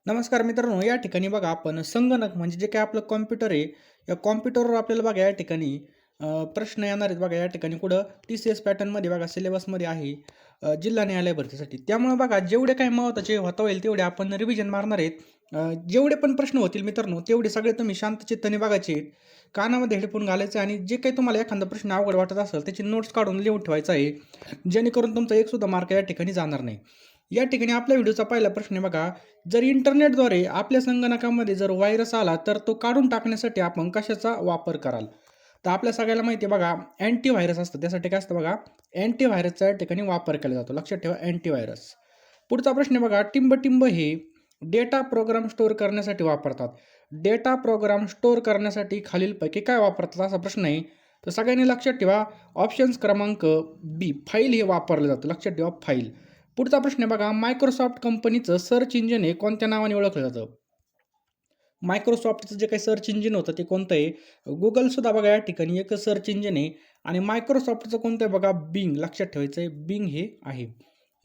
नमस्कार मित्रांनो, या ठिकाणी बघा आपण संगणक म्हणजे जे काही आपलं कॉम्प्युटर आहे, या कॉम्प्युटरवर आपल्याला बघा या ठिकाणी प्रश्न येणार आहेत बघा या ठिकाणी कुठं TCS पॅटर्नमध्ये बघा सिलेबसमध्ये आहे जिल्हा न्यायालय भरतीसाठी. त्यामुळे बघा जेवढे काही महत्त्वाचे होता होईल तेवढे आपण रिव्हिजन मारणार आहेत. जेवढे पण प्रश्न होतील मित्रांनो तेवढे सगळे तुम्ही शांत चित्ताने बघायचे आहेत. कानामध्ये हेडफोन घालायचे आणि जे काही तुम्हाला एखादा प्रश्न अवघड वाटत असेल त्याची नोट्स काढून लिहून ठेवायचा आहे. जेणेकरून तुमचा एक सुद्धा मार्क या ठिकाणी जाणार नाही. या ठिकाणी आपल्या व्हिडिओचा पहिला प्रश्न आहे बघा. जर इंटरनेटद्वारे आपल्या संगणकामध्ये जर व्हायरस आला तर तो काढून टाकण्यासाठी आपण कशाचा वापर कराल? तर आपल्या सगळ्याला माहिती आहे बघा अँटीव्हायरस असतं. त्यासाठी काय असतं बघा अँटीव्हायरसचा या ठिकाणी वापर केला जातो. लक्षात ठेवा अँटीव्हायरस. पुढचा प्रश्न आहे बघा टिंब हे डेटा प्रोग्राम स्टोअर करण्यासाठी वापरतात. डेटा प्रोग्राम स्टोअर करण्यासाठी खालीलपैकी काय वापरतात असा प्रश्न आहे. तर सगळ्यांनी लक्षात ठेवा ऑप्शन्स क्रमांक बी फाईल हे वापरलं जातं. लक्षात ठेवा फाईल. पुढचा प्रश्न आहे बघा मायक्रोसॉफ्ट कंपनीचं सर्च इंजिन हे कोणत्या नावाने ओळखलं जातं? मायक्रोसॉफ्टचं जे काही सर्च इंजिन होतं ते कोणतं आहे? Googleसुद्धा बघा या ठिकाणी एक सर्च इंजिन आहे आणि मायक्रोसॉफ्टचं कोणतं आहे बघा बिंग लक्षात ठेवायचं आहे बिंग हे आहे.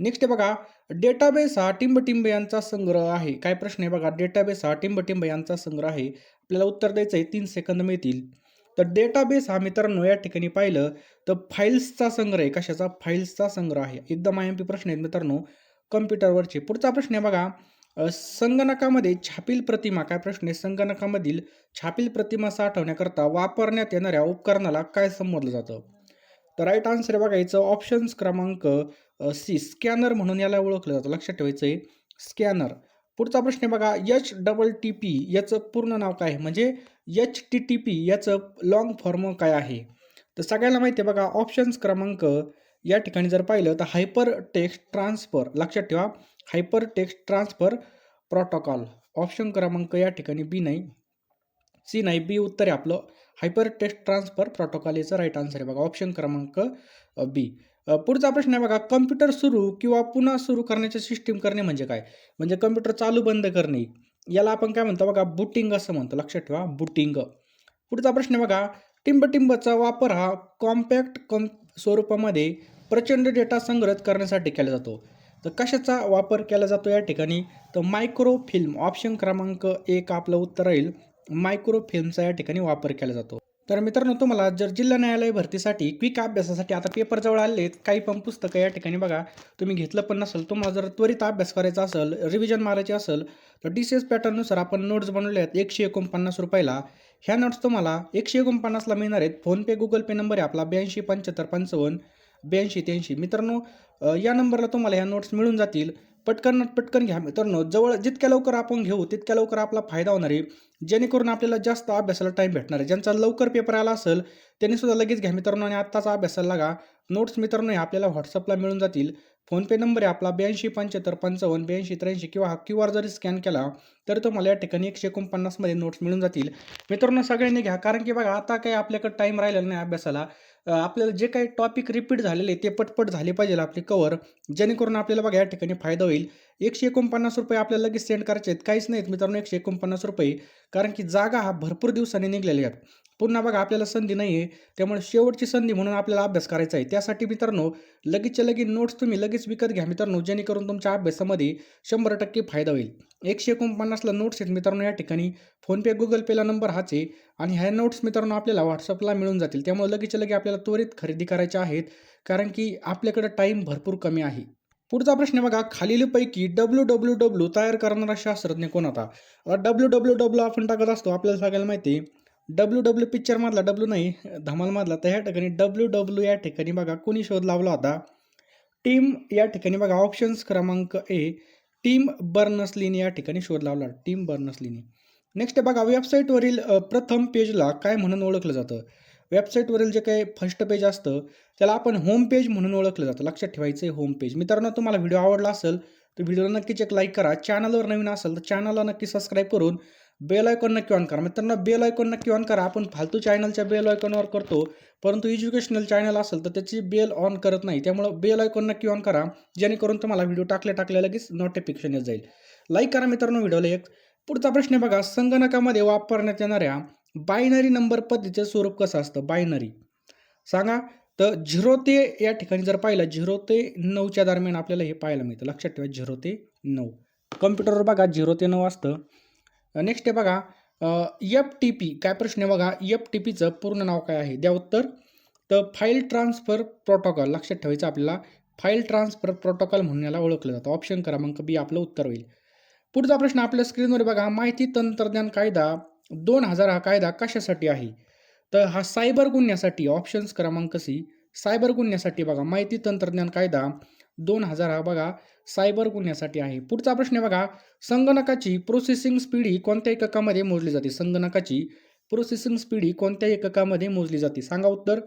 नेक्स्ट आहे बघा डेटाबेस हा टिंब यांचा संग्रह आहे. काय प्रश्न आहे बघा डेटाबेस हा टिंब यांचा संग्रह आहे. आपल्याला उत्तर द्यायचं आहे 3 सेकंद मिळतील. तर डेटाबेस हा मित्रांनो या ठिकाणी पाहिलं तर फाईल्सचा संग्रह आहे. कशाचा? फाईल्सचा संग्रह आहे. एकदम IMP प्रश्न आहेत मित्रांनो कॉम्प्युटरवरचे. पुढचा प्रश्न आहे बघा संगणकामध्ये छापील प्रतिमा काय प्रश्न आहे? संगणकामधील छापील प्रतिमा साठवण्याकरता वापरण्यात येणाऱ्या उपकरणाला काय संबोधलं जातं? तर राईट आन्सर आहे बघा याचं ऑप्शन्स क्रमांक सी स्कॅनर म्हणून याला ओळखलं जातं. लक्षात ठेवायचं आहे स्कॅनर. पुढचा प्रश्न आहे बघा HTTP याचं पूर्ण नाव काय आहे? म्हणजे HTTP याचं लाँग फॉर्म काय आहे? तर सगळ्यांना माहिती आहे बघा ऑप्शन्स क्रमांक या ठिकाणी जर पाहिलं तर हायपर टेक्स्ट ट्रान्सफर लक्षात ठेवा hyper text transfer protocol. Option क्रमांक या ठिकाणी बी नाही, सी नाही, बी उत्तर आहे आपलं. हायपर टेक्स्ट ट्रान्सफर प्रोटोकॉल याचं राईट आन्सर आहे बघा. ऑप्शन क्रमांक बी. पुढचा प्रश्न आहे बघा कॉम्प्युटर सुरू किंवा पुन्हा सुरू करण्याची सिस्टीम करणे म्हणजे काय? म्हणजे कॉम्प्युटर चालू बंद करणे. याला आपण काय म्हणतो बघा बूटिंग असं म्हणतो. लक्षात ठेवा बूटिंग. पुढचा प्रश्न आहे बघा टिंबचा वापर हा कॉम्पॅक्ट स्वरूपामध्ये प्रचंड डेटा संग्रहित करण्यासाठी केला जातो. तर कशाचा वापर केला जातो या ठिकाणी? तर मायक्रोफिल्म. ऑप्शन क्रमांक 1 आपलं उत्तर राहील. मायक्रोफिल्मचा या ठिकाणी वापर केला जातो. तर मित्रांनो तुम्हाला जर जिल्हा न्यायालय भरतीसाठी क्विक अभ्यासासाठी आता पेपर जवळ आले आहेत, काही पण पुस्तकं या ठिकाणी बघा तुम्ही घेतलं पण नसेल, तुम्हाला जर त्वरित अभ्यास करायचा असेल, रिव्हिजन मारायची असेल, तर DCS पॅटर्ननुसार आपण नोट्स बनवले आहेत ₹149. ह्या नोट्स तुम्हाला 149ला मिळणार आहेत. फोनपे, Google पे नंबर आहे आपला 827555 8283. मित्रांनो या नंबरला तुम्हाला ह्या नोट्स मिळून जातील. पटकन घ्या मित्रांनो. जवळ जितक्या लवकर आपण घेऊ तितक्या लवकर आपला फायदा होणार आहे. जेणेकरून आपल्याला जास्त अभ्यासाला टाईम भेटणार आहे. ज्यांचा लवकर पेपर आला असेल त्यांनी सुद्धा लगेच घ्या मित्रांनो आणि आत्ताचा अभ्यासाला लागा. नोट्स मित्रांनो हे आपल्याला WhatsAppला मिळून जातील. फोनपे नंबर आहे आपला 827555 8283 किंवा हा QR जरी स्कॅन केला तर तुम्हाला या ठिकाणी 149 मध्ये नोट्स मिळून जातील. मित्रांनो सगळ्यांनी घ्या कारण की बघा आता काही आपल्याकडे टाईम राहिलेला नाही अभ्यासाला. आपल्याला जे काही टॉपिक रिपीट झालेले ते पटपट झाले पाहिजे आपले कव्हर. जेणेकरून आपल्याला बघा या ठिकाणी फायदा होईल. ₹149 आपल्याला लगेच सेंड करायचे आहेत. काहीच नाहीत मित्रांनो ₹149 कारण की जागा हा भरपूर दिवसांनी निघलेल्या आहेत. पुन्हा बघा आपल्याला संधी नाही आहे. त्यामुळे शेवटची संधी म्हणून आपल्याला अभ्यास करायचा आहे. त्यासाठी मित्रांनो लगेचच्या लगेच नोट्स तुम्ही लगेच विकत घ्या मित्रांनो जेणेकरून तुमच्या अभ्यासामध्ये 100% फायदा होईल. 149ला नोट्स आहेत मित्रांनो या ठिकाणी. फोनपे, Google पेला नंबर हाच आहे आणि ह्या नोट्स मित्रांनो आपल्याला WhatsAppला मिळून जातील. त्यामुळे लगेचच्या लगे आपल्याला त्वरित खरेदी करायच्या आहेत. कारण की आपल्याकडे टाईम भरपूर कमी आहे. पुढचा प्रश्न आहे बघा खालीलपैकी WWW तयार करणारा शास्त्रज्ञ कोण होता? WWW आपण टाकत असतो आपल्याला सगळ्याला माहिती आहे. WW पिक्चरमधला W नाही धमालमधला. तर ह्या ठिकाणी WW या ठिकाणी बघा कोणी शोध लावला होता? टिम या ठिकाणी बघा ऑप्शन्स क्रमांक ए टिम बर्नर्स-लीने या ठिकाणी शोध लावला. टिम बर्नर्स-लीने. नेक्स्ट आहे बघा वेबसाईटवरील प्रथम पेजला काय म्हणून ओळखलं जातं? वेबसाईटवरील जे काही फर्स्ट पेज असतं त्याला आपण होम पेज म्हणून ओळखलं जातं. लक्षात ठेवायचं आहे होम पेज. मित्रांनो तुम्हाला व्हिडिओ आवडला असेल तर व्हिडिओला नक्कीच एक लाईक करा. चॅनलवर नवीन असेल तर चॅनलला नक्की सबस्क्राईब करून बेल आयकॉन नक्की ऑन करा. मित्रांनो बेल आयकॉन नक्की ऑन करा. आपण फालतू चॅनलच्या बेल आयकॉनवर करतो परंतु एज्युकेशनल चॅनल असेल तर त्याची बेल ऑन करत नाही. त्यामुळं बेल आयकॉन नक्की ऑन करा जेणेकरून तुम्हाला व्हिडिओ टाकल्या लगेच नोटिफिकेशन येत जाईल. लाईक करा मित्रांनो व्हिडिओला एक. पुढचा प्रश्न आहे बघा संगणकामध्ये वापरण्यात येणाऱ्या बायनरी नंबर पद्धतीचे स्वरूप कसं असतं? बायनरी सांगा. तर 0 ते या ठिकाणी जर पाहिलं 0 ते 9च्या दरम्यान आपल्याला हे पाहायला मिळतं. लक्षात ठेवा 0 ते 9. कॉम्प्युटरवर बघा 0 ते 9 असतं. नेक्स्ट आहे बघा FTP काय प्रश्न आहे बघा, FTPचं पूर्ण नाव काय आहे? द्या उत्तर. तर फाईल ट्रान्सफर प्रोटोकॉल लक्षात ठेवायचं आपल्याला. फाईल ट्रान्सफर प्रोटोकॉल म्हणून याला ओळखलं जातं. ऑप्शन क्रमांक बी आपलं उत्तर होईल. पुढचा प्रश्न आपल्या स्क्रीनवर बघा, माहिती तंत्रज्ञान कायदा 2000 हा कायदा कशासाठी आहे? तर हा सायबर गुन्ह्यासाठी. ऑप्शन्स क्रमांक सी सायबर गुन्ह्यासाठी बघा. माहिती तंत्रज्ञान कायदा 2000 हा बघा सायबर गुन्ह्यासाठी आहे. पुढचा प्रश्न आहे बघा, संगणकाची प्रोसेसिंग स्पीड ही कोणत्या एककामध्ये मोजली जाते? संगणकाची प्रोसेसिंग स्पीड ही कोणत्या एककामध्ये मोजली जाते? सांगा उत्तर.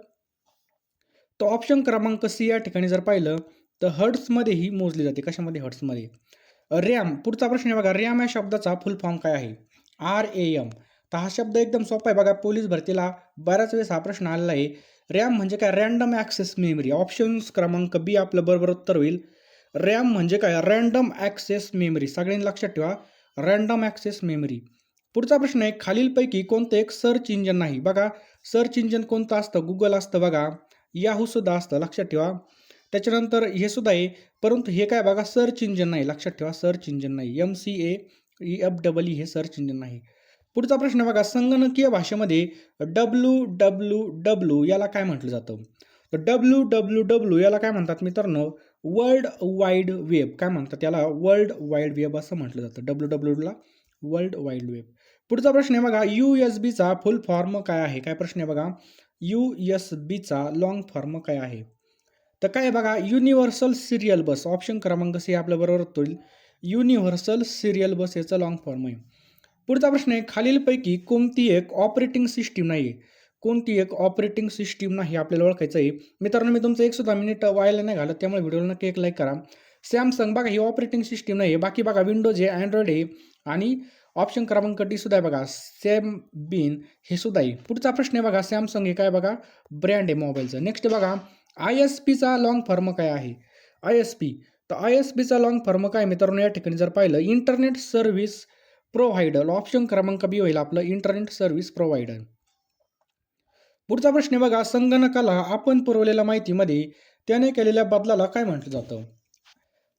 तर ऑप्शन क्रमांक सी या ठिकाणी जर पाहिलं तर हर्ट्समध्येही मोजली जाते. कशामध्ये? हर्ट्समध्ये. रॅम पुढचा प्रश्न आहे बघा, रॅम या शब्दाचा फुल फॉर्म काय आहे? RAM. तर हा शब्द एकदम सोपा आहे बघा. पोलीस भरतीला बऱ्याच वेळेस हा प्रश्न आलेला आहे. रॅम म्हणजे काय? Random access memory. ऑप्शन्स क्रमांक बी आपलं बरोबर उत्तर होईल. रॅम म्हणजे काय? Random access memory. सगळ्यांनी लक्षात ठेवा, रँडम ॲक्सेस मेमरी. पुढचा प्रश्न आहे, खालीलपैकी कोणतं एक सर्च इंजिन नाही? बघा, सर्च इंजिन कोणतं असतं? गुगल असतं बघा, याहू सुद्धा असतं, लक्षात ठेवा. त्याच्यानंतर हे सुद्धा आहे, परंतु हे काय बघा, सर्च इंजिन नाही. लक्षात ठेवा, सर्च इंजिन नाही. MCAEFEE हे सर्च इंजिन नाही. पुढचा प्रश्न बघा, संगणकीय भाषेमध्ये WWW याला काय म्हटलं जातं? तर WWW याला काय म्हणतात मित्रांनो? World wide web. काय म्हणतात याला? वर्ल्ड वाईड वेब असं म्हटलं जातं. WWWला वर्ल्ड वाईड वेब. पुढचा प्रश्न आहे बघा, USBचा फुल फॉर्म काय आहे? काय प्रश्न आहे बघा, USBचा लॉंग फॉर्म काय आहे? तर काय आहे बघा, युनिव्हर्सल सिरियल बस. ऑप्शन क्रमांक सी आपल्या बरोबर होईल. युनिव्हर्सल सिरियल बस याचा लॉंग फॉर्म आहे. पुढचा प्रश्न आहे, खालीलपैकी कोणती एक ऑपरेटिंग सिस्टीम नाही आहे? कोणती एक ऑपरेटिंग सिस्टीम नाही आपल्याला ओळखायचं आहे. मित्रांनो, मी तुमचं एक सुद्धा मिनिट वायाला नाही घालत, त्यामुळे व्हिडिओला नक्की एक लाईक करा. सॅमसंग बघा, ही ऑपरेटिंग सिस्टीम नाही आहे. बाकी बघा, विंडोज आहे, अँड्रॉइड आहे आणि ऑप्शन क्रमांक डी सुद्धा आहे बघा, सॅमबीन हे सुद्धा आहे. पुढचा प्रश्न आहे बघा, सॅमसंग हे काय बघा, ब्रँड आहे मोबाईलचं. नेक्स्ट बघा, ISPचा लॉंग फॉर्म काय आहे? ISP. तर ISPचा लॉंग फॉर्म काय मित्रांनो? या ठिकाणी जर पाहिलं, इंटरनेट सर्व्हिस प्रोव्हायडर. ऑप्शन क्रमांक बी होईल आपलं, इंटरनेट सर्व्हिस प्रोव्हायडर. पुढचा प्रश्न बघा, संगणकाला आपण पुरवलेल्या माहितीमध्ये त्याने केलेल्या बदलाला काय म्हटलं जातं?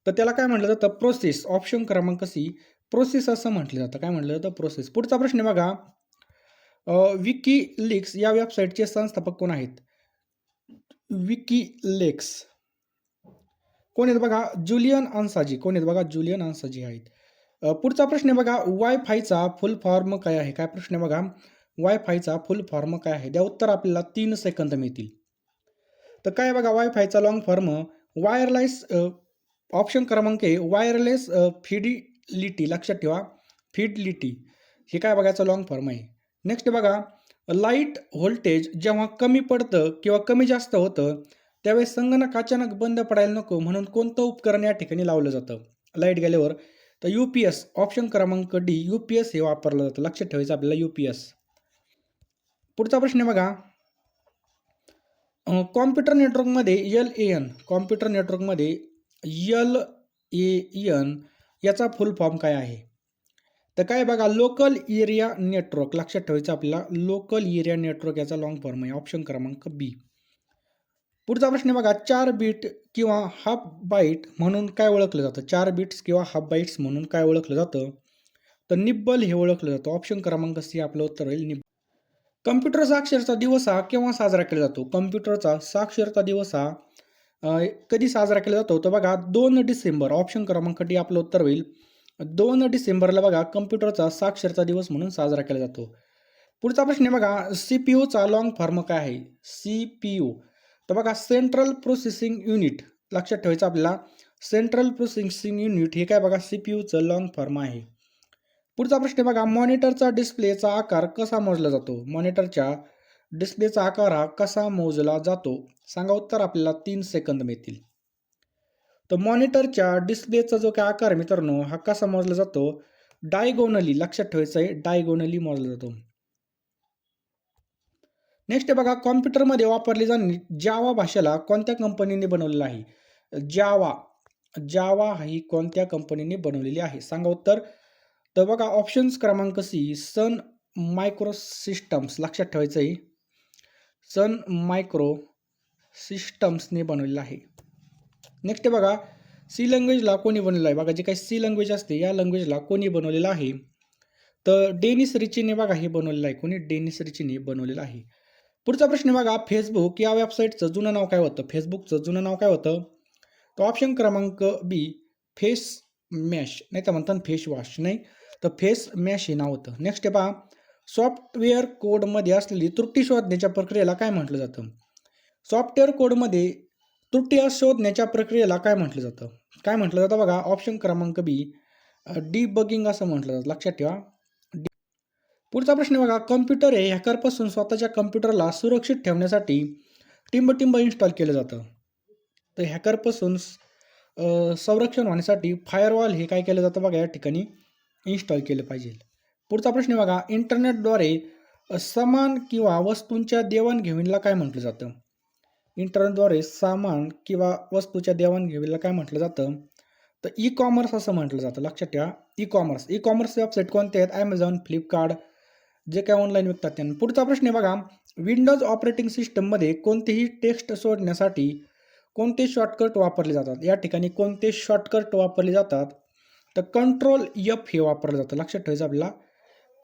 तर त्याला काय म्हटलं जातं? प्रोसेस. ऑप्शन क्रमांक सी प्रोसेस असं म्हटलं जातं. काय म्हटलं जातं? प्रोसेस. पुढचा प्रश्न बघा, विकिलीक्स या वेबसाईटचे संस्थापक कोण आहेत? विकिलेक्स कोण आहेत बघा? जुलियन अन्साजी. कोण आहेत बघा? जुलियन अन्साजी आहेत. पुढचा प्रश्न आहे बघा, वायफायचा फुल फॉर्म काय आहे? काय प्रश्न आहे बघा, वायफायचा फुल फॉर्म काय आहे? द्या उत्तर, आपल्याला 3 सेकंद मिळतील. तर काय बघा, वायफायचा लॉंग फॉर्म वायरलेस. ऑप्शन क्रमांक ए वायरलेस फिडिलिटी. लक्षात ठेवा, फिडलिटी हे काय बघायचं लॉंग फॉर्म आहे. नेक्स्ट बघा, लाईट व्होल्टेज जेव्हा कमी पडतं किंवा कमी जास्त होतं त्यावेळेस संगणक अचानक बंद पडायला नको म्हणून कोणतं उपकरण या ठिकाणी लावलं जातं लाईट गेल्यावर? तर UPS. ऑप्शन क्रमांक डी UPS हे वापरलं जातं. लक्षात ठेवायचं आपल्याला, UPS. पुढचा प्रश्न आहे बघा, कॉम्प्युटर नेटवर्कमध्ये LAN. कॉम्प्युटर नेटवर्कमध्ये LAN याचा फुल फॉर्म काय आहे? तर काय बघा, लोकल एरिया नेटवर्क. लक्षात ठेवायचं आपल्याला, लोकल एरिया नेटवर्क याचा लॉंग फॉर्म आहे. ऑप्शन क्रमांक बी. पुढचा प्रश्न आहे बघा, 4 बीट किंवा हाफ बाईट म्हणून काय ओळखलं जातं? 4 बिट्स किंवा हाफ बाईट्स म्हणून काय ओळखलं जातं? तर निब्बल हे ओळखलं जातं. ऑप्शन क्रमांक सी आपलं उत्तर होईल, निब्बल. कम्प्युटर साक्षरता दिवस हा केव्हा साजरा केला जातो? कम्प्युटरचा साक्षरता दिवस हा कधी साजरा केला जातो? तर बघा, 2 डिसेंबर. ऑप्शन क्रमांक डी आपलं उत्तर होईल. 2 डिसेंबरला बघा कम्प्युटरचा साक्षरता दिवस म्हणून साजरा केला जातो. पुढचा प्रश्न आहे बघा, CPU लॉंग फॉर्म काय आहे? CPU. तर बघा, सेंट्रल प्रोसेसिंग युनिट. लक्षात ठेवायचं आपल्याला, सेंट्रल प्रोसेसिंग युनिट हे काय बघा, CPUचं लॉंग फॉर्म आहे. पुढचा प्रश्न आहे बघा, मॉनिटरचा डिस्प्लेचा आकार कसा मोजला जातो? मॉनिटरच्या डिस्प्लेचा आकार हा कसा मोजला जातो? सांगा उत्तर, आपल्याला 3 सेकंद मिळतील. तर मॉनिटरच्या डिस्प्लेचा जो काय आकार मित्रांनो हा कसा मोजला जातो? डायगोनली. लक्षात ठेवायचं आहे, डायगोनली मोजला जातो. नेक्स्ट आहे बघा, कॉम्प्युटरमध्ये वापरली जाणारी जावा भाषेला कोणत्या कंपनीने बनवलेलं आहे? जावा ही कोणत्या कंपनीने बनवलेली आहे? सांगा उत्तर. तर बघा, ऑप्शन्स क्रमांक सी सन मायक्रो सिस्टम्स. लक्षात ठेवायचं आहे, सन मायक्रो सिस्टम्सने बनवलेलं आहे. नेक्स्ट आहे बघा, सी लँग्वेजला कोणी बनवलेलं आहे? बघा जे काही सी लँग्वेज असते या लँग्वेजला कोणी बनवलेलं आहे? तर डेनिस रिचीने बघा हे बनवलेलं आहे. कोणी? डेनिस रिचीने बनवलेलं आहे. पुढचा प्रश्न बघा, फेसबुक या वेबसाईटचं जुनं नाव काय होतं? फेसबुकचं जुनं नाव काय होतं? तर ऑप्शन क्रमांक बी फेस मॅश, नाही तर म्हणतात फेस वॉश, नाही तर फेस मॅश हे नाव होतं. नेक्स्ट आहे पहा, सॉफ्टवेअर कोडमध्ये असलेली त्रुटी शोधण्याच्या प्रक्रियेला काय म्हटलं जातं? सॉफ्टवेअर कोडमध्ये त्रुटी शोधण्याच्या प्रक्रियेला काय म्हटलं जातं? काय म्हटलं जातं बघा, ऑप्शन क्रमांक बी डिबगिंग असं म्हटलं जातं. लक्षात ठेवा. पुढचा प्रश्न बघा, कॉम्प्युटर हे हॅकरपासून स्वतःच्या कॉम्प्युटरला सुरक्षित ठेवण्यासाठी टिंब इन्स्टॉल केलं जातं. तर हॅकरपासून संरक्षण होण्यासाठी फायरवॉल हे काय केलं जातं बघा, या ठिकाणी इन्स्टॉल केलं पाहिजे. पुढचा प्रश्न बघा, इंटरनेटद्वारे सामान किंवा वस्तूंच्या देवाणघेवाणीला काय म्हटलं जातं? इंटरनेटद्वारे सामान किंवा वस्तूच्या देवाणघेवाणीला काय म्हटलं जातं? तर ई कॉमर्स असं म्हटलं जातं. लक्षात ठेवा, ई कॉमर्स वेबसाईट कोणते आहेत? ॲमेझॉन, फ्लिपकार्ट, जे काय ऑनलाईन विकतात त्यांना. पुढचा प्रश्न आहे बघा, विंडोज ऑपरेटिंग सिस्टममध्ये कोणतेही टेक्स्ट सोडण्यासाठी कोणते शॉर्टकट वापरले जातात? या ठिकाणी कोणते शॉर्टकट वापरले जातात? तर कंट्रोल एफ हे वापरलं जातं. लक्षात ठेवायचं आपल्याला,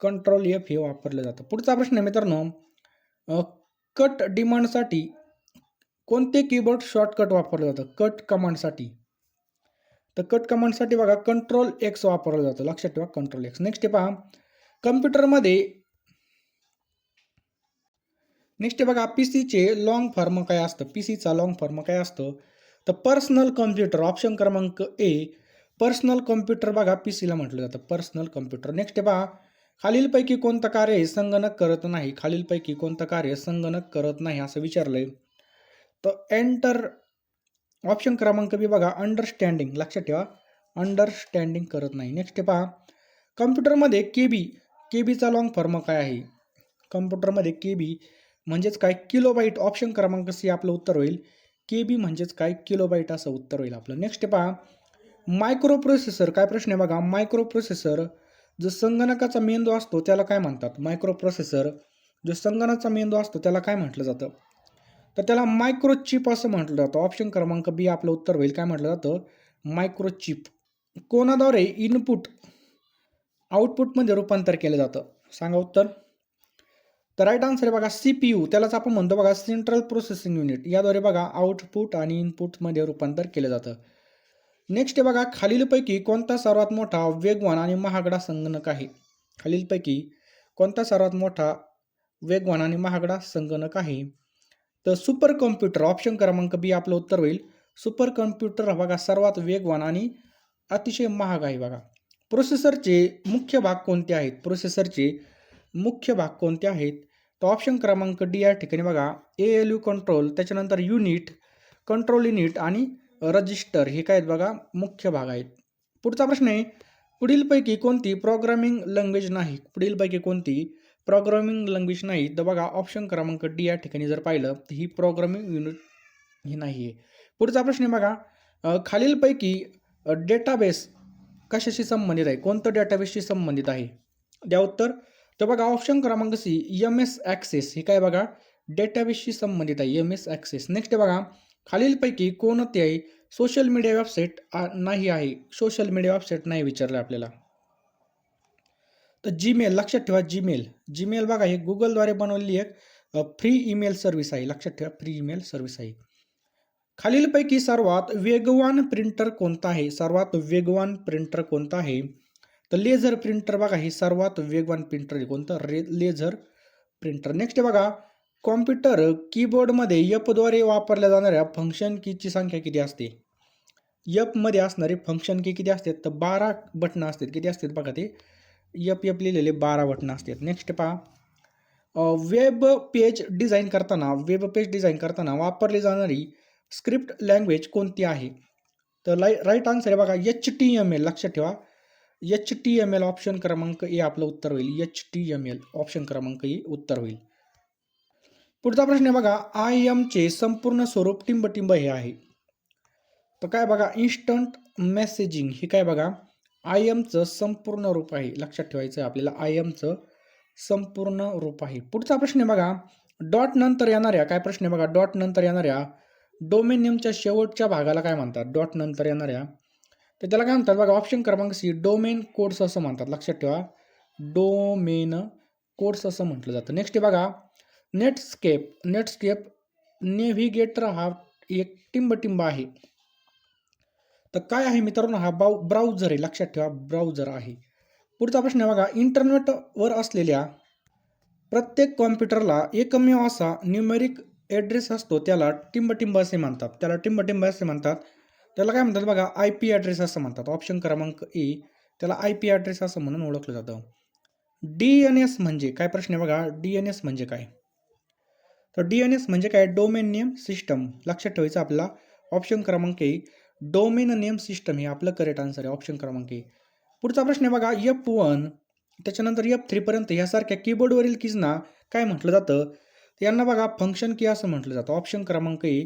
कंट्रोल एफ हे वापरलं जातं. पुढचा प्रश्न आहे मित्रांनो, कट डिमांडसाठी कोणते कीबोर्ड शॉर्टकट वापरलं जातं? कट कमांडसाठी. तर कट कमांडसाठी बघा कंट्रोल एक्स वापरलं जातं. लक्षात ठेवा, कंट्रोल एक्स. नेक्स्ट पहा, कम्प्युटरमध्ये नेक्स्ट बघा, पीसीचे लॉंग फॉर्म काय असतं? पीसीचा लॉंग फॉर्म काय असतं? तर पर्सनल कॉम्प्युटर. ऑप्शन क्रमांक ए पर्सनल कॉम्प्युटर बघा पीसीला म्हटलं जातं, पर्सनल कॉम्प्युटर. नेक्स्ट पहा, खालीलपैकी कोणतं कार्य संगणक करत नाही? खालीलपैकी कोणतं कार्य संगणक करत नाही असं विचारलंय. तर एंटर ऑप्शन क्रमांक बी बघा अंडरस्टँडिंग. लक्षात ठेवा, अंडरस्टँडिंग करत नाही. नेक्स्ट पहा, कम्प्युटरमध्ये केबीचा लॉंग फॉर्म काय आहे? कम्प्युटरमध्ये केबी म्हणजेच काय? किलोबाईट. ऑप्शन क्रमांक सी आपलं उत्तर होईल. केबी म्हणजेच काय? किलोबाईट असं उत्तर होईल आपलं. नेक्स्ट पहा, मायक्रो प्रोसेसर. काय प्रश्न आहे बघा, मायक्रो प्रोसेसर जो संगणकाचा मेंदू असतो त्याला काय म्हणतात? मायक्रो प्रोसेसर जो संगणकाचा मेंदू असतो त्याला काय म्हटलं जातं? तर त्याला मायक्रोचिप असं म्हटलं जातं. ऑप्शन क्रमांक बी आपलं उत्तर होईल. काय म्हटलं जातं? मायक्रोचिप. कोणाद्वारे इनपुट आउटपुटमध्ये रूपांतर केलं जातं? सांगा उत्तर. तर राईट आन्सर आहे बघा सीपीयू. त्यालाच आपण म्हणतो बघा सेंट्रल प्रोसेसिंग युनिट. याद्वारे बघा आउटपुट आणि इनपुटमध्ये रूपांतर केलं जातं. नेक्स्ट आहे बघा, खालीलपैकी कोणता सर्वात मोठा वेगवान आणि महागडा संगणक आहे? खालीलपैकी कोणता सर्वात मोठा वेगवान आणि महागडा संगणक आहे? तर सुपर कॉम्प्युटर. ऑप्शन क्रमांक बी आपलं उत्तर होईल. सुपर कॉम्प्युटर हा बघा सर्वात वेगवान आणि अतिशय महाग आहे बघा. प्रोसेसरचे मुख्य भाग कोणते आहेत? प्रोसेसरचे मुख्य भाग कोणते आहेत? तर ऑप्शन क्रमांक डी या ठिकाणी बघा ALU कंट्रोल, त्याच्यानंतर युनिट, कंट्रोल युनिट आणि रजिस्टर हे काय आहेत बघा मुख्य भाग आहेत. पुढचा प्रश्न आहे, पुढीलपैकी कोणती प्रोग्रामिंग लँग्वेज नाही? पुढीलपैकी कोणती प्रोग्रामिंग लँग्वेज नाही? तर बघा ऑप्शन क्रमांक डी या ठिकाणी जर पाहिलं तर ही प्रोग्रामिंग युनिट ही नाही आहे. पुढचा प्रश्न आहे बघा, खालीलपैकी डेटाबेस कशाशी संबंधित आहे? कोणतं डेटाबेसशी संबंधित आहे? द्या उत्तर. तर बघा ऑप्शन क्रमांक सी MS ॲक्सेस हे काय बघा डेटाबेसशी संबंधित आहे. MS access. नेक्स्ट बघा, खालीलपैकी कोणते सोशल मीडिया वेबसाईट नाही आहे? सोशल मीडिया वेबसाईट नाही विचारलं आपल्याला. तर जीमेल. लक्षात ठेवा जीमेल बघा हे गुगलद्वारे बनवलेली एक फ्री ईमेल सर्व्हिस आहे. लक्षात ठेवा, फ्री ईमेल सर्व्हिस आहे. खालीलपैकी सर्वात वेगवान प्रिंटर कोणता आहे? सर्वात वेगवान प्रिंटर कोणता आहे? तर लेझर प्रिंटर बघा हे सर्वात वेगवान प्रिंटर आहे. कोणतं? Laser printer. नेक्स्ट बघा, कॉम्प्युटर कीबोर्डमध्ये एफद्वारे वापरल्या जाणाऱ्या फंक्शन कीची संख्या किती असते? एफमध्ये असणारे फंक्शन की किती असतात? तर 12 बटणं असतात. किती असतात बघा ते? एफ लिहिलेले 12 बटणं असतात. नेक्स्ट पहा, वेब पेज डिझाईन करताना वापरली जाणारी स्क्रिप्ट लँग्वेज कोणती आहे? तर राईट आन्सर आहे बघा HTML. लक्षात ठेवा, HTML ऑप्शन क्रमांक ए आपलं उत्तर होईल. HTML ऑप्शन क्रमांक ए उत्तर होईल. पुढचा प्रश्न आहे बघा, IM चे संपूर्ण स्वरूप टिंब हे आहे. तर काय बघा इन्स्टंट मेसेजिंग हे काय बघा IMचं संपूर्ण रूप आहे. लक्षात ठेवायचं आहे आपल्याला, IMचं संपूर्ण रूप आहे. पुढचा प्रश्न आहे बघा, डॉट नंतर येणाऱ्या काय प्रश्न आहे बघा, डॉट नंतर येणाऱ्या डोमेन नेमच्या शेवटच्या भागाला काय म्हणतात, डॉट नंतर येणाऱ्या, तर त्याला काय म्हणतात बघा, ऑप्शन क्रमांक सी डोमेन कोड्स असं म्हणतात. लक्षात ठेवा, डोमेन कोड्स असं म्हटलं जातं. नेक्स्ट आहे बघा, नेटस्केप नेव्हिगेटर हा एक टिंबटिंब आहे. तर काय आहे मित्रांनो, हा ब्राउझर आहे. लक्षात ठेवा, ब्राउझर आहे. पुढचा प्रश्न आहे बघा, इंटरनेटवर असलेल्या प्रत्येक कॉम्प्युटरला एकमेव असा न्यूमेरिक ॲड्रेस असतो, त्याला टिंबटिंब असे म्हणतात. त्याला काय म्हणतात बघा, आय पी ॲड्रेस असं म्हणतात. ऑप्शन क्रमांक ए, त्याला आय पी ॲड्रेस असं म्हणून ओळखलं जातं. DNS म्हणजे काय, प्रश्न आहे बघा, DNS म्हणजे काय? तर DNS म्हणजे काय, डोमेन नेम सिस्टम. लक्षात ठेवायचं आपल्याला. ऑप्शन क्रमांक ए, डोमेन नेम सिस्टम हे आपलं करेक्ट आन्सर आहे. ऑप्शन क्रमांक ए. पुढचा प्रश्न आहे बघा, F1 त्याच्यानंतर F3 पर्यंत यासारख्या कीबोर्डवरील कीजना काय म्हटलं जातं? यांना बघा फंक्शन की असं म्हटलं जातं. ऑप्शन क्रमांक ए,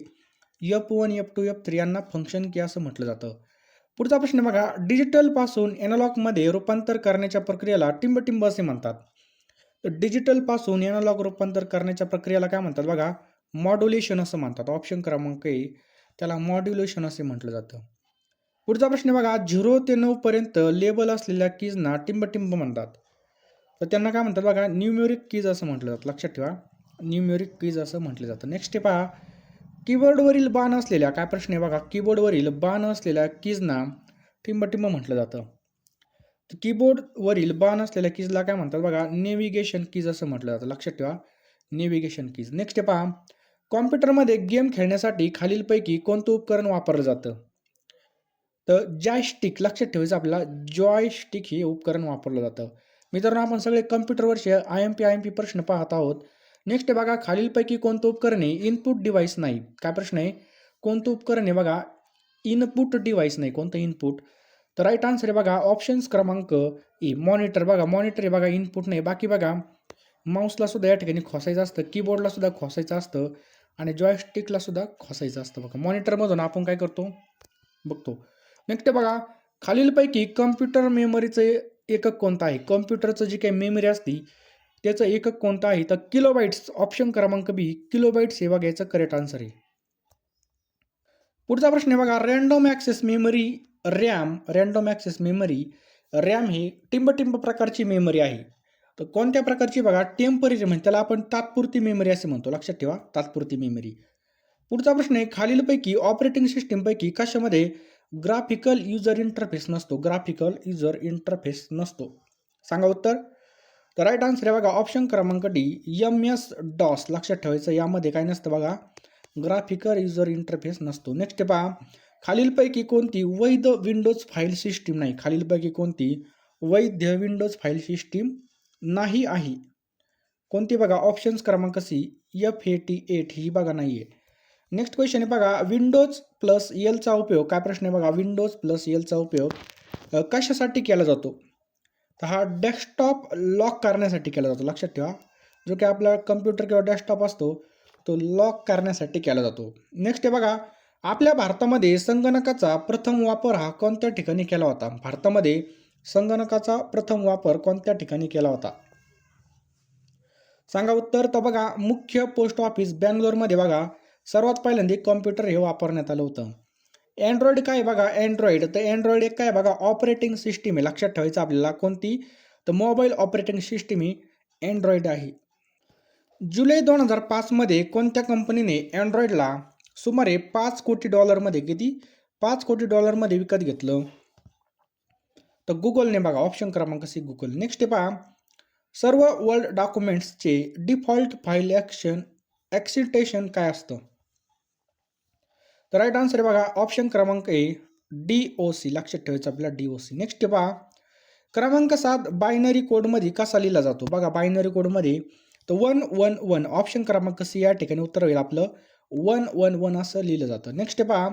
F1 F2 F3 यांना फंक्शन की असं म्हटलं जातं. पुढचा प्रश्न बघा, डिजिटल पासून एनालॉगमध्ये रूपांतर करण्याच्या प्रक्रियेला टिंबटिंब असे म्हणतात. तर डिजिटल पासून एनालॉग रूपांतर करण्याच्या प्रक्रियेला काय म्हणतात बघा, मॉड्युलेशन असं म्हणतात. ऑप्शन क्रमांक ए, त्याला मॉड्युलेशन असे म्हटलं जातं. पुढचा प्रश्न बघा, 0 ते 9 पर्यंत लेबल असलेल्या कीजना टिंबटिंब म्हणतात. तर त्यांना काय म्हणतात बघा, न्यूमेरिक कीज असं म्हटलं जातं. लक्षात ठेवा, न्यूमेरिक कीज असं म्हटलं जातं. नेक्स्ट आहे पहा, कीबोर्डवरील बाण असलेल्या, काय प्रश्न आहे बघा, कीबोर्डवरील बाण असलेल्या कीजना टिंबटिंब म्हटलं जातं. कीबोर्डवरील बाण असलेल्या कीजला काय म्हणतात बघा, नेव्हिगेशन कीज असं म्हटलं जातं. लक्षात ठेवा, नेव्हिगेशन कीज. नेक्स्ट आहे पहा, कॉम्प्युटरमध्ये गेम खेळण्यासाठी खालीलपैकी कोणतं उपकरण वापरलं जातं? तर जॉयस्टिक. लक्षात ठेवायचं आपल्याला, जॉयस्टिक हे उपकरण वापरलं जातं. मित्रांनो, आपण सगळे कम्प्युटरवरचे IMP प्रश्न पाहत आहोत. नेक्स्ट आहे बघा, खालीलपैकी कोणतं उपकरण आहे इनपुट डिव्हाइस नाही? काय प्रश्न आहे, कोणतं उपकरण आहे बघा, इनपुट डिव्हाइस नाही, कोणतं इनपुट? तर राईट आन्सर आहे बघा, ऑप्शन्स क्रमांक ए, मॉनिटर. बघा, मॉनिटर आहे बघा, इनपुट नाही. बाकी बघा, माऊसला सुद्धा या ठिकाणी खोसायचं असतं, कीबोर्डला सुद्धा खोसायचं असतं आणि जॉयस्टिकला सुद्धा खोसायचं असतं. बघा, मॉनिटरमधून आपण काय करतो, बघतो. नेक्स्ट बघा, खालीलपैकी कम्प्युटर मेमरीचं एकक कोणतं आहे? कम्प्युटरचं जी काही मेमरी असते त्याचं एकक कोणतं आहे? तर किलोबाईट्स. ऑप्शन क्रमांक बी, किलोबाईट्स हे बघा याचं करेक्ट आन्सर आहे. पुढचा प्रश्न आहे बघा, रँडम ॲक्सेस मेमरी रॅम ही टिंबटिंब प्रकारची मेमरी आहे. तर कोणत्या प्रकारची बघा, टेम्पररी म्हणजे त्याला आपण तात्पुरती मेमरी असे म्हणतो. लक्षात ठेवा, तात्पुरती मेमरी. पुढचा प्रश्न आहे, खालीलपैकी ऑपरेटिंग सिस्टीमपैकी कशामध्ये ग्राफिकल युजर इंटरफेस नसतो? ग्राफिकल युजर इंटरफेस नसतो. सांगा उत्तर. तर राईट आन्सर आहे बघा, ऑप्शन क्रमांक डी, MS-DOS. लक्षात ठेवायचं, यामध्ये काय नसतं बघा, ग्राफिकल युजर इंटरफेस नसतो. नेक्स्ट पहा, खालीलपैकी कोणती वैध विंडोज फाईल सिस्टीम नाही? खालीलपैकी कोणती वैध विंडोज फाईल सिस्टीम नाही आहे? कोणती बघा, ऑप्शन्स क्रमांक सी, FAT8 ही बघा नाहीये. नेक्स्ट क्वेश्चन आहे बघा, विंडोज प्लस एलचा उपयोग, काय प्रश्न आहे बघा, विंडोज प्लस एलचा उपयोग कशासाठी केला जातो? तर हा डेस्कटॉप लॉक करण्यासाठी केला जातो. लक्षात ठेवा, जो की आपला कम्प्युटर किंवा डेस्कटॉप असतो तो लॉक करण्यासाठी केला जातो. नेक्स्ट आहे बघा, आपल्या भारतामध्ये संगणकाचा प्रथम वापर हा कोणत्या ठिकाणी केला होता? भारतामध्ये संगणकाचा प्रथम वापर कोणत्या ठिकाणी केला होता? सांगा उत्तर. तर बघा, मुख्य पोस्ट ऑफिस बँगलोरमध्ये बघा सर्वात पहिल्यांदा कॉम्प्युटर हे वापरण्यात आलं होतं. अँड्रॉइड काय बघा, अँड्रॉइड, तर अँड्रॉइड एक काय बघा, ऑपरेटिंग सिस्टीम आहे. लक्षात ठेवायचं आपल्याला, कोणती? तर मोबाईल ऑपरेटिंग सिस्टीम ही अँड्रॉइड आहे. जुलै 2005 मध्ये कोणत्या कंपनीने अँड्रॉइडला सुमारे $5 कोटी किती, $5 कोटी विकत घेतलं? तर गुगलने बघा, ऑप्शन क्रमांक सी, गुगल. नेक्स्ट आहे पहा, सर्व वर्ड डॉक्युमेंट्सचे डिफॉल्ट फाईल एक्सिटेशन काय असतं? तर राईट आन्सर आहे बघा, ऑप्शन क्रमांक ए, DOC. लक्षात ठेवायचं आपल्याला, DOC. नेक्स्ट आहे पहा, क्रमांक 7 बायनरी कोडमध्ये कसा लिहिला जातो? बघा, बायनरी कोडमध्ये तर 111. ऑप्शन क्रमांक सी या ठिकाणी उत्तर होईल आपलं, 111 असं लिहिलं जातं. नेक्स्ट आहे पहा,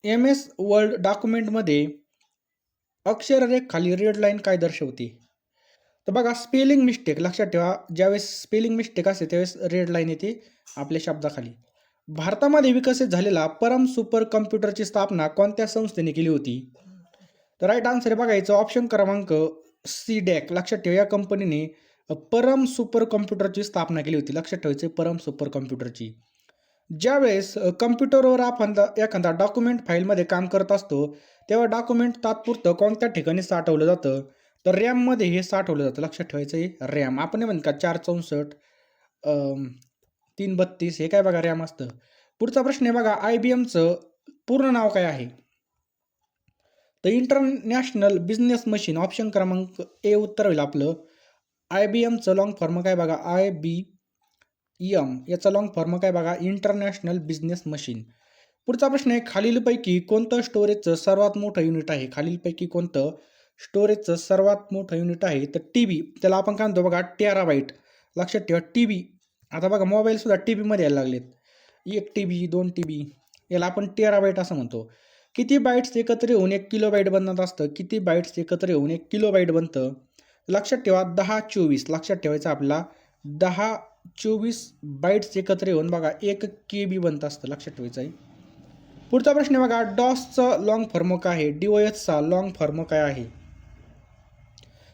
MS वर्ड डॉक्युमेंटमध्ये अक्षररेख खाली रेड लाईन काय दर्शवते? तर बघा, स्पेलिंग मिस्टेक. लक्षात ठेवा, ज्यावेळेस स्पेलिंग मिस्टेक असते त्यावेळेस रेड लाईन येते आपल्या शब्दाखाली. भारतामध्ये विकसित झालेला परम सुपर कम्प्युटरची स्थापना कोणत्या संस्थेने केली होती? तर राईट आन्सर आहे बघा याचं, ऑप्शन क्रमांक सी, डॅक. लक्षात ठेवा, या कंपनीने परम सुपर कम्प्युटरची स्थापना केली होती. लक्षात ठेवायचं, परम सुपर कम्प्युटरची. ज्यावेळेस कम्प्युटरवर आपण एखादा डॉक्युमेंट फाईलमध्ये काम करत असतो, तेव्हा डॉक्युमेंट तात्पुरतं कोणत्या ठिकाणी साठवलं जातं? तर रॅममध्ये हे साठवलं जातं. लक्षात ठेवायचं आहे रॅम. आपण नाही म्हणत का 464 332 हे काय बघा रॅम असतं. पुढचा प्रश्न आहे बघा, IBMचं पूर्ण नाव काय आहे? तर इंटरनॅशनल बिझनेस मशीन ऑप्शन क्रमांक ए उत्तर होईल आपलं. IBMचं लाँग फॉर्म काय बघा, IBM याचा लाँग फॉर्म काय बघा, इंटरनॅशनल बिझनेस मशीन. पुढचा प्रश्न आहे, खालीलपैकी कोणतं स्टोरेजचं सर्वात मोठं युनिट आहे? खालीलपैकी कोणतं स्टोरेजचं सर्वात मोठं युनिट आहे? तर टीबी, त्याला आपण काय म्हणतो बघा, टेराबाईट. लक्षात ठेवा टीबी. आता बघा मोबाईलसुद्धा टीबीमध्ये यायला लागलेत. 1 TB 2 TB याला आपण टेराबाईट असं म्हणतो. किती बाईट्स एकत्र येऊन 1 किलोबाईट बनत असतं? किती बाईट्स एकत्र येऊन 1 किलोबाईट बनतं? लक्षात ठेवा 10-24. लक्षात ठेवायचं आपला 10-24 बाईट्स एकत्र येऊन बघा 1 KB बनत असतं. लक्षात ठेवायचं आहे. पुढचा प्रश्न आहे बघा, डॉसचं लाँग फॉर्म काय आहे? DOSचा लाँग फॉर्म काय आहे?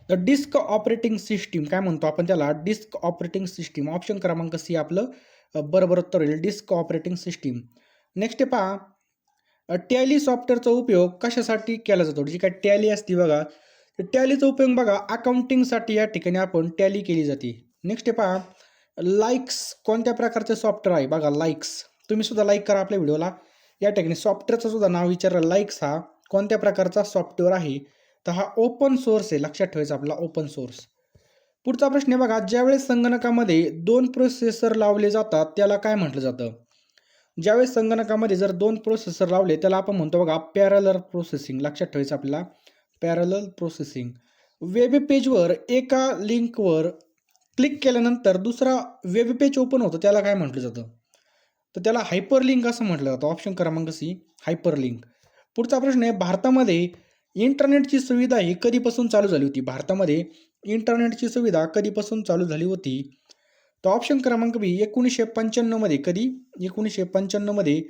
तर डिस्क ऑपरेटिंग सिस्टीम काय म्हणतो आपण त्याला? Disk operating system. ऑप्शन क्रमांक सी आपलं बरोबर उत्तर होईल, डिस्क ऑपरेटिंग सिस्टीम. नेक्स्ट आहे पहा, टॅली सॉफ्टवेअरचा उपयोग कशासाठी केला जातो? जी काय टॅली असते बघा, तर टॅलीचा उपयोग बघा अकाउंटिंगसाठी या ठिकाणी आपण टॅली केली जाते. नेक्स्ट आहे पहा, लाईक्स कोणत्या प्रकारचे सॉफ्टवेअर आहे? बघा लाईक्स, तुम्ही सुद्धा लाईक करा आपल्या व्हिडिओला. या ठिकाणी सॉफ्टवेअरचं सुद्धा नाव विचारलं, लाईक्स हा कोणत्या प्रकारचा सॉफ्टवेअर आहे? तर हा ओपन सोर्स आहे. लक्षात ठेवायचा आपला ओपन सोर्स. पुढचा प्रश्न आहे बघा, ज्यावेळेस संगणकामध्ये 2 प्रोसेसर लावले जातात त्याला काय म्हटलं जातं? ज्यावेळेस संगणकामध्ये जर 2 प्रोसेसर लावले त्याला आपण म्हणतो बघा पॅरलल प्रोसेसिंग. लक्षात ठेवायचं आपल्याला पॅरलल प्रोसेसिंग. वेब पेजवर एका लिंकवर क्लिक केल्यानंतर दुसरा वेब पेज ओपन होतं त्याला काय म्हटलं जातं? तर त्याला हायपरलिंक असं म्हटलं जातं. ऑप्शन क्रमांक सी हायपरलिंक. पुढचा प्रश्न आहे, भारतामध्ये इंटरनेटची सुविधा ही कधीपासून चालू झाली होती? भारतामध्ये इंटरनेटची सुविधा कधीपासून चालू झाली होती? तर ऑप्शन क्रमांक बी 1995 मध्ये. कधी? 1995 मध्ये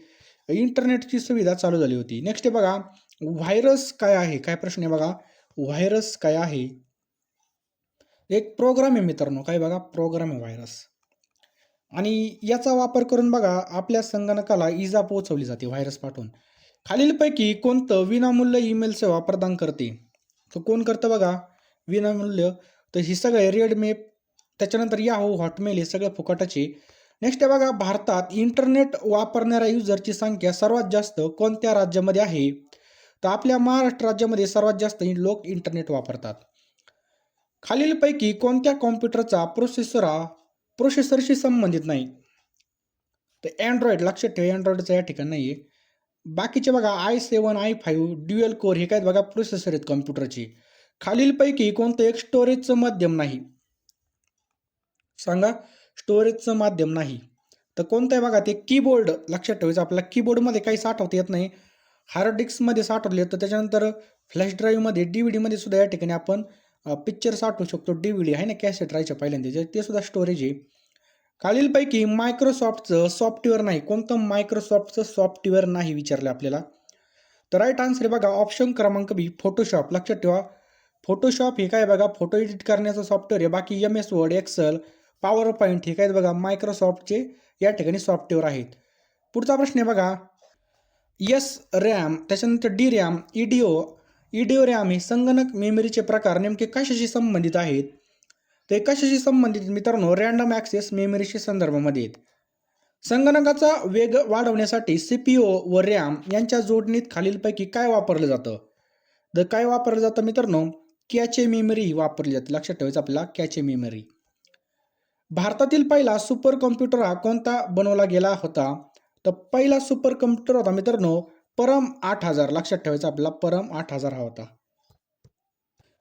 इंटरनेटची सुविधा चालू झाली होती. नेक्स्ट आहे बघा, व्हायरस काय आहे? काय प्रश्न आहे बघा, व्हायरस काय आहे? एक प्रोग्राम आहे मित्रांनो. काय बघा, प्रोग्राम आहे व्हायरस. आणि याचा वापर करून बघा आपल्या संगणकाला इजा पोहोचवली जाते व्हायरस पाठवून. खालीलपैकी कोणतं विनामूल्य ईमेल सेवा प्रदान करते? तर कोण करतं बघा विनामूल्य? तर ही सगळे रेडमेप, त्याच्यानंतर याहू, हॉटमेल हे सगळे फुकटाचे. नेक्स्ट आहे बघा, भारतात इंटरनेट वापरणाऱ्या युजरची संख्या सर्वात जास्त कोणत्या राज्यामध्ये आहे? तर आपल्या महाराष्ट्र राज्यामध्ये सर्वात जास्त लोक इंटरनेट वापरतात. खालीलपैकी कोणत्या कॉम्प्युटरचा प्रोसेसरशी संबंधित नाही? तर अँड्रॉइड. लक्षात ठेवा अँड्रॉइडचा या ठिकाणी नाही आहे. बाकीचे बघा i7 i5 ड्युअल कोर हे काय बघा प्रोसेसर आहेत कॉम्प्युटरचे. खालीलपैकी कोणतं एक स्टोरेजचं माध्यम नाही? सांगा, स्टोरेजचं माध्यम नाही. तर कोणतं आहे बघा, ते कीबोर्ड. लक्षात ठेवायचं आपल्याला कीबोर्डमध्ये काही साठवता येत नाही. हार्ड डिस्कमध्ये साठवले येतं, त्याच्यानंतर फ्लॅश ड्राईव्हमध्ये DVDमध्ये सुद्धा या ठिकाणी आपण पिक्चर साठवू शकतो. DVD आहे ना कॅसेट राहायच्या पहिल्यांदा, ते सुद्धा स्टोरेज आहे. खालीलपैकी मायक्रोसॉफ्टचं सॉफ्टवेअर नाही. कोणतं मायक्रोसॉफ्टचं सॉफ्टवेअर नाही विचारलं आपल्याला? तर राईट आन्सर आहे बघा ऑप्शन क्रमांक बी फोटोशॉप. लक्षात ठेवा फोटोशॉप हे काय बघा फोटो एडिट करण्याचं सॉफ्टवेअर आहे. बाकी MS Word, Excel, PowerPoint हे काय बघा मायक्रोसॉफ्टचे या ठिकाणी सॉफ्टवेअर आहेत. पुढचा प्रश्न आहे बघा, रॅम, त्याच्यानंतर DRAM, EDO रॅम हे संगणक मेमरीचे प्रकार नेमके कशाशी संबंधित आहेत? ते कशाशी संबंधित मित्रांनो? रँडम ॲक्सेस मेमरीशी संदर्भामध्ये आहेत. संगणकाचा वेग वाढवण्यासाठी CPU व रॅम यांच्या जोडणीत खालीलपैकी काय वापरलं जातं? तर काय वापरलं जातं मित्रांनो? कॅचे मेमरी वापरली जाते. लक्षात ठेवायचं आपल्याला कॅचे मेमरी. भारतातील पहिला सुपर कॉम्प्युटर हा कोणता बनवला गेला होता? तर पहिला सुपर कॉम्प्युटर होता मित्रांनो परम 8000. लक्षात ठेवायचं आपल्याला परम 8000 हा होता.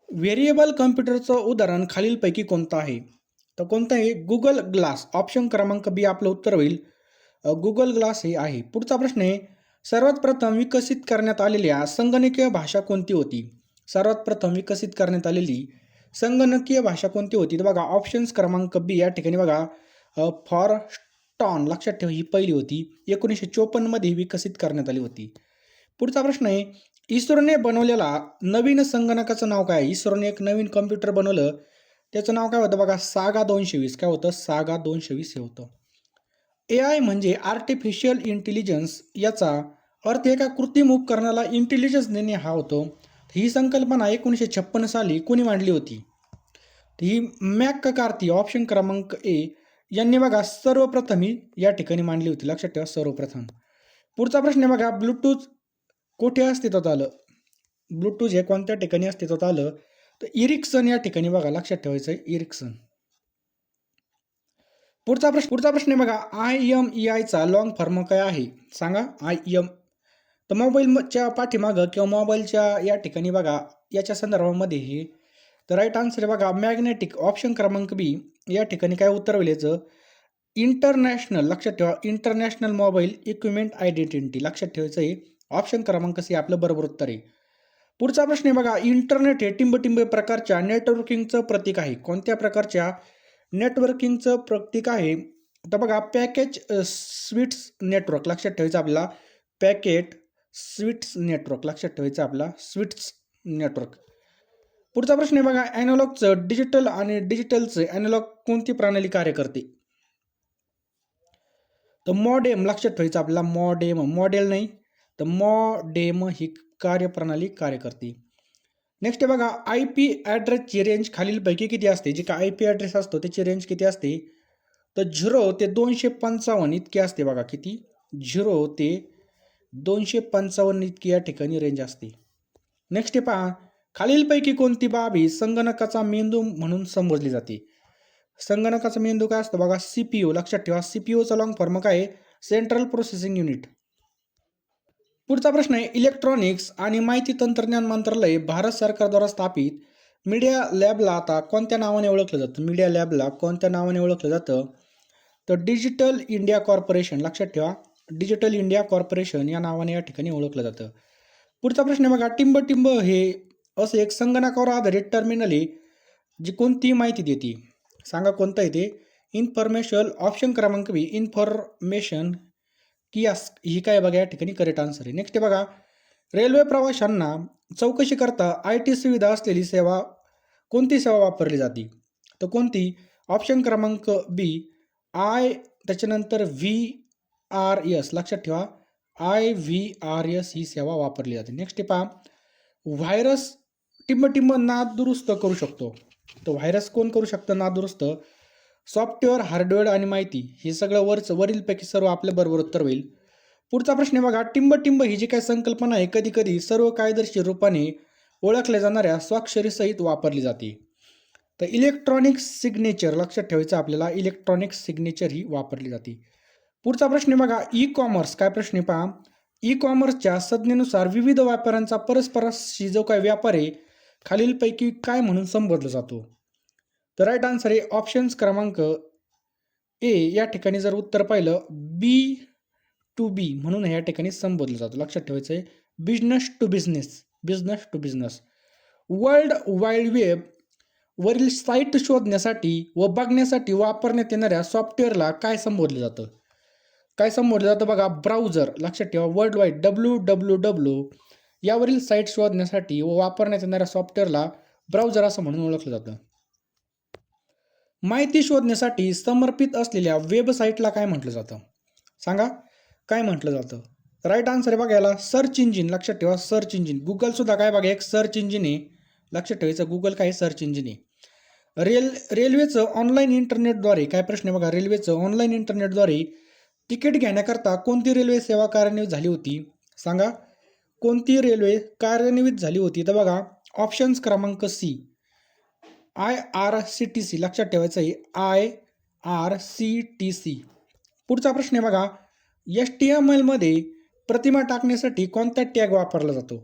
व्हेरिएबल कॉम्प्युटरचं उदाहरण खालीलपैकी कोणतं आहे? तर कोणतं आहे? Google glass. ऑप्शन क्रमांक बी आपलं उत्तर होईल गुगल ग्लास हे आहे. पुढचा प्रश्न आहे, सर्वात प्रथम विकसित करण्यात आलेल्या संगणकीय भाषा कोणती होती? सर्वात प्रथम विकसित करण्यात आलेली संगणकीय भाषा कोणती होती? तर बघा ऑप्शन्स क्रमांक बी या ठिकाणी बघा फॉरस्टॉन. लक्षात ठेवा ही पहिली होती. 1954 मध्ये विकसित करण्यात आली होती. पुढचा प्रश्न आहे, इस्रोने बनवलेला नवीन संगणकाचं नाव काय आहे? इस्रोने एक नवीन कॉम्प्युटर बनवलं, त्याचं नाव काय होतं बघा सागा 220. काय होतं? सागा 220 हे होतं. AI म्हणजे आर्टिफिशियल इंटेलिजन्स. याचा अर्थ एका कृत्रिम उपकरणाला इंटेलिजन्स देणे हा होतो. ही संकल्पना 1956 साली कोणी मांडली होती? ही मॅककार्थी ऑप्शन क्रमांक ए यांनी बघा सर्वप्रथम ही या ठिकाणी मांडली होती. लक्षात ठेवा सर्वप्रथम. पुढचा प्रश्न आहे बघा, ब्लूटूथ कुठे अस्तित्वात आलं? ब्लूटूथ हे कोणत्या ठिकाणी अस्तित्वात आलं? तर इरिक्सन या ठिकाणी बघा लक्षात ठेवायचं आहे इरिक्सन. पुढचा प्रश्न आहे बघा, IMEIचा लॉंग फॉर्म काय आहे? सांगा IM. तर मोबाईलच्या पाठीमागं किंवा मोबाईलच्या या ठिकाणी बघा याच्या संदर्भामध्ये हे. तर राईट आन्सर आहे बघा मॅग्नेटिक ऑप्शन क्रमांक बी. या ठिकाणी काय उत्तर होईल याचं? इंटरनॅशनल. लक्षात ठेवा इंटरनॅशनल मोबाईल इक्विपमेंट आयडेंटिटी. लक्षात ठेवायचं आहे ऑप्शन क्रमांक सी आपलं बरोबर उत्तर आहे. पुढचा प्रश्न आहे बघा, इंटरनेट हे टिंबटिंब प्रकारच्या नेटवर्किंगचं प्रतीक आहे. कोणत्या प्रकारच्या नेटवर्किंगचं प्रतीक आहे? तर बघा पॅकेज स्वीट्स नेटवर्क. लक्षात ठेवायचं आपल्याला पॅकेट स्वीट्स नेटवर्क. लक्षात ठेवायचं आपला स्वीट्स नेटवर्क. पुढचा प्रश्न आहे बघा, ॲनालॉगचं डिजिटल आणि डिजिटलचं ॲनालॉग कोणती प्रणाली कार्य करते? तर मॉडेम. लक्षात ठेवायचं आपल्याला मॉडेम. मॉडेल नाही तर मॉडेम ही कार्यप्रणाली कार्य करते. नेक्स्ट आहे बघा, IP ॲड्रेसची रेंज खालीलपैकी किती असते? जे काय IP ॲड्रेस असतो त्याची रेंज किती असते? तर 0 ते 255 इतकी असते बघा. किती? 0 ते 255 इतकी या ठिकाणी रेंज असते. नेक्स्ट आहे पहा, खालीलपैकी कोणती बाब ही संगणकाचा मेंदू म्हणून संबोधली जाते? संगणकाचा मेंदू काय असतो बघा? CPU. लक्षात ठेवा CPUचा लॉंग फॉर्म काय आहे? Central processing unit. पुढचा प्रश्न आहे, इलेक्ट्रॉनिक्स आणि माहिती तंत्रज्ञान मंत्रालय भारत सरकारद्वारा स्थापित मीडिया लॅबला आता कोणत्या नावाने ओळखलं जातं? मीडिया लॅबला कोणत्या नावाने ओळखलं जातं? तर डिजिटल इंडिया कॉर्पोरेशन. लक्षात ठेवा डिजिटल इंडिया कॉर्पोरेशन या नावाने या ठिकाणी ओळखलं जातं. पुढचा प्रश्न आहे बघा, टिंबटिंब हे असं एक संगणकावर आधारित टर्मिनल आहे जी कोणती माहिती देते? सांगा कोणतं आहे ते? इन्फॉर्मेशन. ऑप्शन क्रमांक बी इन्फॉर्मेशन कियास्क ही काय बघा या ठिकाणी करेक्ट आन्सर आहे. नेक्स्ट आहे बघा, रेल्वे प्रवाशांना चौकशी करता IT सुविधा असलेली सेवा कोणती सेवा वापरली जाते? तर कोणती? ऑप्शन क्रमांक बी त्याच्यानंतर VRS. लक्षात ठेवा IVRS ही सेवा वापरली जाते. नेक्स्ट आहे पहा, व्हायरस टिंबटिंब नादुरुस्त करू शकतो. तर व्हायरस कोण करू शकतं नादुरुस्त? सॉफ्टवेअर, हार्डवेअर आणि माहिती. हे सगळं वरीलपैकी सर्व आपल्या बरोबर उत्तर होईल. पुढचा प्रश्न आहे बघा, टिंबटिंब ही जी काही संकल्पना आहे कधी कधी सर्व कायदेशीर रूपाने ओळखल्या जाणाऱ्या स्वाक्षरीसहित वापरली जाते. तर इलेक्ट्रॉनिक सिग्नेचर. लक्षात ठेवायचं आपल्याला इलेक्ट्रॉनिक सिग्नेचर ही वापरली जाते. पुढचा प्रश्न आहे बघा, ई-कॉमर्स. काय प्रश्न आहे पहा, ई-कॉमर्सच्या संज्ञेनुसार विविध व्यापाऱ्यांचा परस्परांशी जो काही व्यापार आहे खालीलपैकी काय म्हणून संबोधला जातो? तर राईट आन्सर आहे ऑप्शन्स क्रमांक ए. या ठिकाणी जर उत्तर पाहिलं B2B म्हणून या ठिकाणी संबोधलं जातं. लक्षात ठेवायचं आहे business to business. Business to business. World wide web वरील साईट शोधण्यासाठी व बघण्यासाठी वापरण्यात येणाऱ्या सॉफ्टवेअरला काय संबोधलं जातं? काय संबोधलं जातं बघा? ब्राउझर. लक्षात ठेवा वर्ल्ड वाईड WWW यावरील साईट शोधण्यासाठी व वापरण्यात येणाऱ्या सॉफ्टवेअरला ब्राउझर असं म्हणून ओळखलं जातं. माहिती शोधण्यासाठी समर्पित असलेल्या वेबसाईटला काय म्हटलं जातं? सांगा काय म्हटलं जातं? राईट आन्सर आहे बघा याला सर्च इंजिन. लक्षात ठेवा सर्च इंजिन. गुगलसुद्धा काय बघा एक सर्च इंजिन आहे. लक्षात ठेवायचं गुगल काय सर्च इंजिन आहे. रेल्वेचं ऑनलाईन इंटरनेटद्वारे. काय प्रश्न आहे बघा, रेल्वेचं ऑनलाईन इंटरनेटद्वारे तिकीट घेण्याकरता कोणती रेल्वे सेवा कार्यान्वित झाली होती? सांगा कोणती रेल्वे कार्यान्वित झाली होती? तर बघा ऑप्शन्स क्रमांक सी IRCTC. लक्षात ठेवायचं आहे IRCTC. पुढचा प्रश्न आहे बघा, HTML मध्ये प्रतिमा टाकण्यासाठी कोणता टॅग वापरला जातो?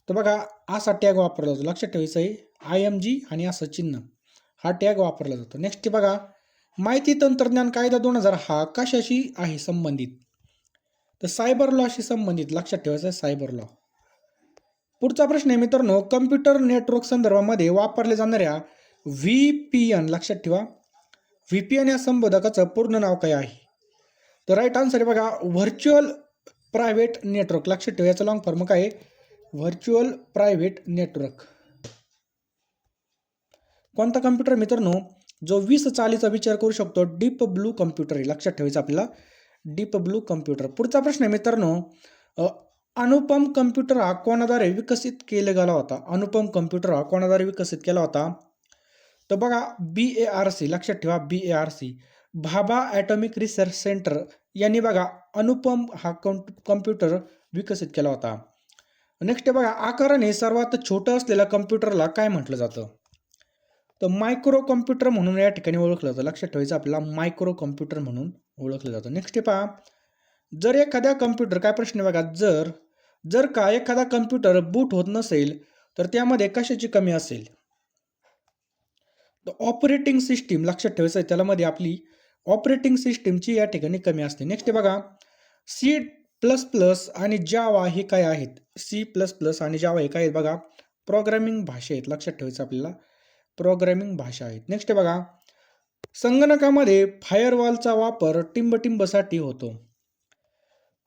तर बघा असा टॅग वापरला जातो. लक्षात ठेवायचं आहे IMG आणि असं चिन्ह हा टॅग वापरला जातो. नेक्स्ट बघा, माहिती तंत्रज्ञान कायदा 2000 हा कशाशी आहे संबंधित? तर सायबर लॉशी संबंधित. लक्षात ठेवायचं आहे सायबर लॉ. पुढचा प्रश्न आहे मित्रांनो, कम्प्युटर नेटवर्क संदर्भामध्ये वापरल्या जाणाऱ्या VPN. लक्षात ठेवा VPN या संबोधकाचं पूर्ण नाव काय आहे? तर राईट आन्सर आहे बघा व्हर्च्युअल प्रायव्हेट नेटवर्क. लक्षात ठेवा याचं लॉंग फॉर्म काय आहे? Virtual private network. कोणता कम्प्युटर मित्रांनो जो 20 चालीचा विचार करू शकतो डीप ब्लू कम्प्युटर आहे. लक्षात ठेवायचं आपल्याला डीप ब्लू कम्प्युटर. पुढचा प्रश्न आहे मित्रांनो, अ, अनुपम कम्प्युटर हा कोणाद्वारे विकसित केला गेला होता? अनुपम कम्प्युटर हा कोणाद्वारे विकसित केला होता? तर बघा BARC लक्षात ठेवा BARC Bhabha atomic research centre यांनी बघा अनुपम हा कम्प्युटर विकसित केला होता. नेक्स्ट बघा आकाराने सर्वात छोटं असलेल्या कम्प्युटरला काय म्हटलं जातं? तर मायक्रो कम्प्युटर म्हणून या ठिकाणी ओळखलं जातं. लक्षात ठेवायचं आपल्याला मायक्रो कम्प्युटर म्हणून ओळखलं जातं. नेक्स्ट पहा, जर एखाद्या कम्प्युटर काय प्रश्न आहे बघा, जर जर का एखादा कम्प्युटर बूट होत नसेल तर त्यामध्ये कशाची कमी असेल? तर ऑपरेटिंग सिस्टीम लक्षात ठेवायचं आहे, त्याला मध्ये आपली ऑपरेटिंग सिस्टीमची या ठिकाणी कमी असते. नेक्स्ट बघा C++ आणि जावा हे काय आहेत? C++ आणि जावा हे काय आहेत बघा? प्रोग्रामिंग भाषा आहेत. लक्षात ठेवायचं आपल्याला प्रोग्रामिंग भाषा आहेत. नेक्स्ट बघा संगणकामध्ये फायरवॉलचा वापर टिंबटिंबसाठी होतो.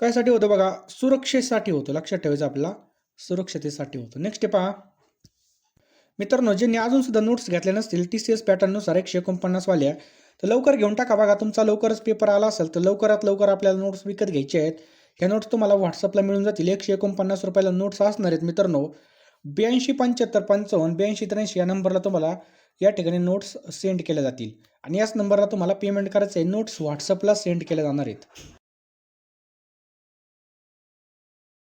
कायसाठी होतो बघा? सुरक्षेसाठी होतो. लक्षात ठेवायचं आपल्याला सुरक्षतेसाठी होतो. नेक्स्ट पहा मित्रांनो, ज्यांनी अजून सुद्धा नोट्स घेतल्या नसतील TCS पॅटर्ननुसार 149 वाल्या तर लवकर घेऊन टाका. बघा तुमचा लवकरच पेपर आला असेल तर लवकरात लवकर आपल्याला नोट्स विकत घ्यायचे आहेत. ह्या नोट्स तुम्हाला व्हॉट्सअपला मिळून जातील. 149 रुपयाला नोट्स असणार आहेत मित्रांनो. 827555 8283 या नंबरला तुम्हाला या ठिकाणी नोट्स सेंड केल्या जातील आणि याच नंबरला तुम्हाला पेमेंट करायचं आहे. नोट्स व्हॉट्सअपला सेंड केल्या जाणार आहेत.